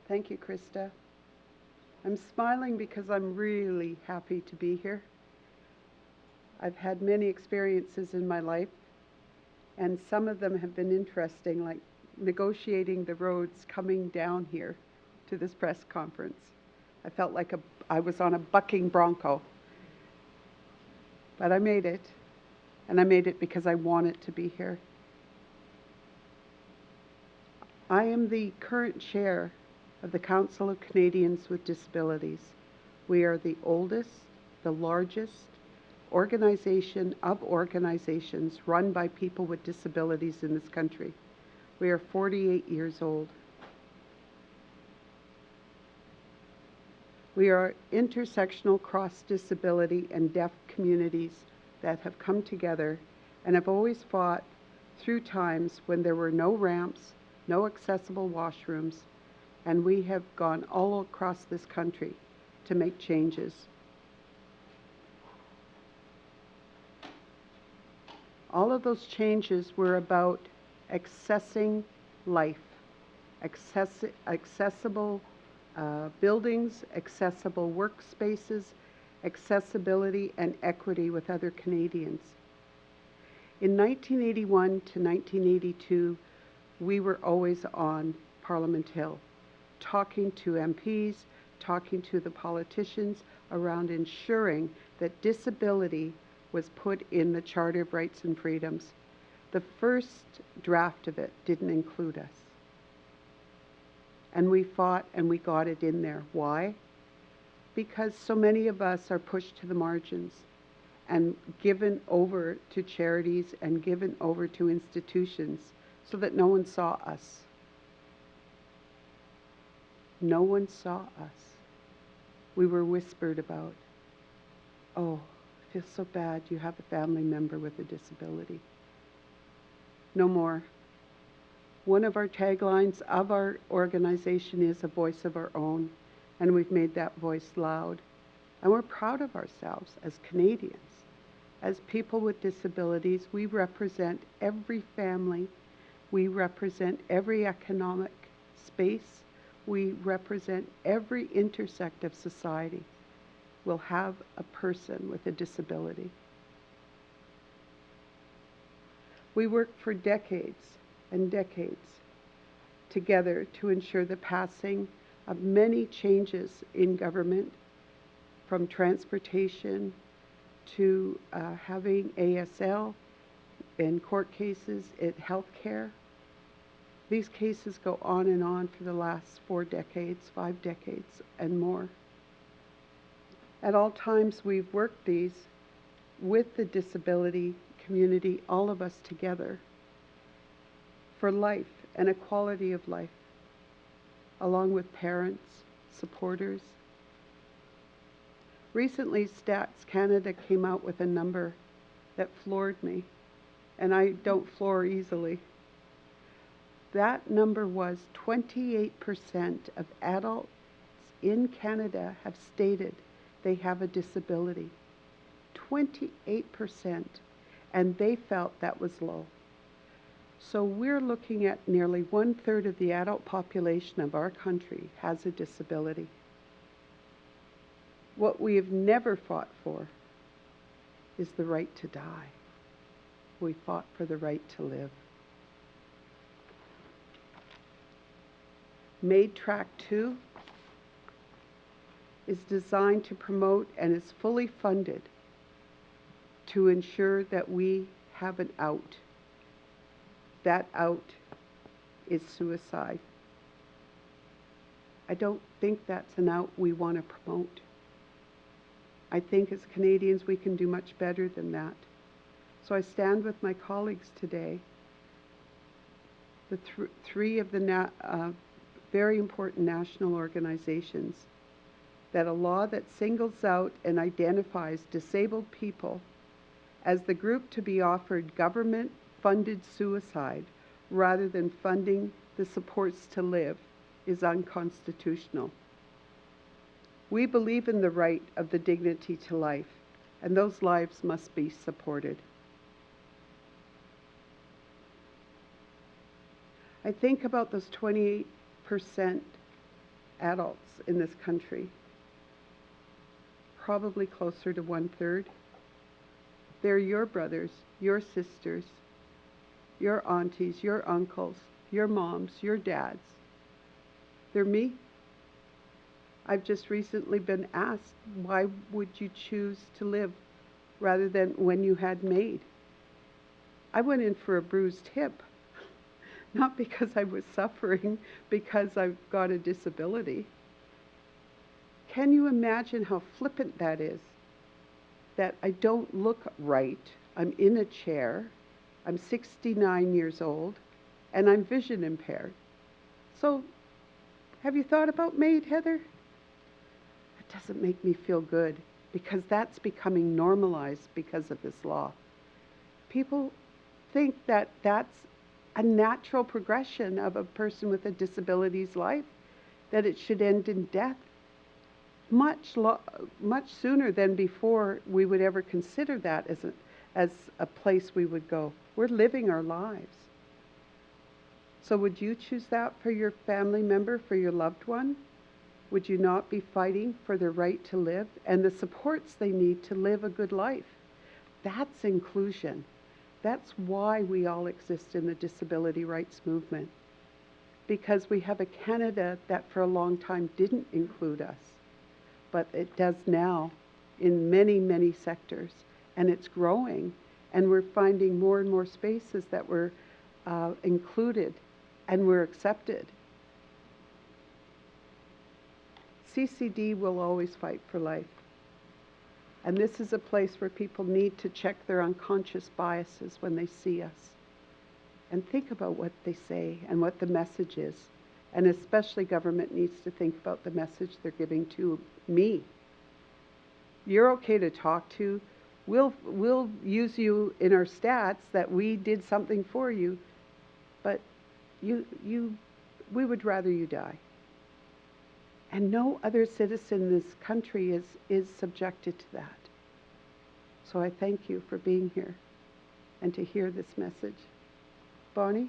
Thank you, Krista. I'm smiling because I'm really happy to be here. I've had many experiences in my life, and some of them have been interesting, like negotiating the roads coming down here to this press conference. I felt like I was on a bucking bronco, but I made it, and I made it because I wanted to be here. I am the current chair of the Council of Canadians with Disabilities. We are the oldest, the largest organization of organizations run by people with disabilities in this country. We are 48 years old. We are intersectional cross-disability and deaf communities that have come together and have always fought through times when there were no ramps, no accessible washrooms, and we have gone all across this country to make changes. All of those changes were about accessing life, accessible buildings, accessible workspaces, accessibility and equity with other Canadians. In 1981 to 1982, we were always on Parliament Hill, talking to MPs, talking to the politicians around ensuring that disability was put in the Charter of Rights and Freedoms. The first draft of it didn't include us. And we fought and we got it in there. Why? Because so many of us are pushed to the margins and given over to charities and given over to institutions so that no one saw us. No one saw us. We were whispered about. Oh, I feel so bad you have a family member with a disability. No more. One of our taglines of our organization is a voice of our own, and we've made that voice loud. And we're proud of ourselves as Canadians. As people with disabilities, we represent every family. We represent every economic space. We represent every intersect of society will have a person with a disability. We worked for decades and decades together to ensure the passing of many changes in government, from transportation to having ASL in court cases, at healthcare. These cases go on and on for the last 4 decades, 5 decades, and more. At all times, we've worked these with the disability community, all of us together, for life and a quality of life, along with parents, supporters. Recently, Stats Canada came out with a number that floored me, and I don't floor easily. That number was 28% of adults in Canada have stated they have a disability. 28%, and they felt that was low. So we're looking at nearly 1/3 of the adult population of our country has a disability. What we have never fought for is the right to die. We fought for the right to live. MAID Track 2 is designed to promote and is fully funded to ensure that we have an out. That out is suicide. I don't think that's an out we want to promote. I think as Canadians we can do much better than that. So I stand with my colleagues today, the three of the very important national organizations, that a law that singles out and identifies disabled people as the group to be offered government-funded suicide rather than funding the supports to live is unconstitutional. We believe in the right of the dignity to life, and those lives must be supported. I think about those 28% adults in this country, probably closer to 1/3. They're your brothers, your sisters, your aunties, your uncles, your moms, your dads. They're me. I've just recently been asked, why would you choose to live rather than when you had MAID? I went in for a bruised hip, not because I was suffering, because I've got a disability. Can you imagine how flippant that is? That I don't look right, I'm in a chair, I'm 69 years old, and I'm vision impaired. So, have you thought about MAID, Heather? It doesn't make me feel good, because that's becoming normalized because of this law. People think that that's a natural progression of a person with a disability's life, that it should end in death. Much sooner than before we would ever consider that as a place we would go. We're living our lives. So would you choose that for your family member, for your loved one? Would you not be fighting for their right to live and the supports they need to live a good life? That's inclusion. That's why we all exist in the disability rights movement. Because we have a Canada that for a long time didn't include us. But it does now in many, many sectors, and it's growing, and we're finding more and more spaces that we're included and we're accepted. CCD will always fight for life, and this is a place where people need to check their unconscious biases when they see us and think about what they say and what the message is. And especially government needs to think about the message they're giving to me. You're okay to talk to. We'll use you in our stats that we did something for you, but we would rather you die. And no other citizen in this country is subjected to that. So I thank you for being here and to hear this message. Bonnie?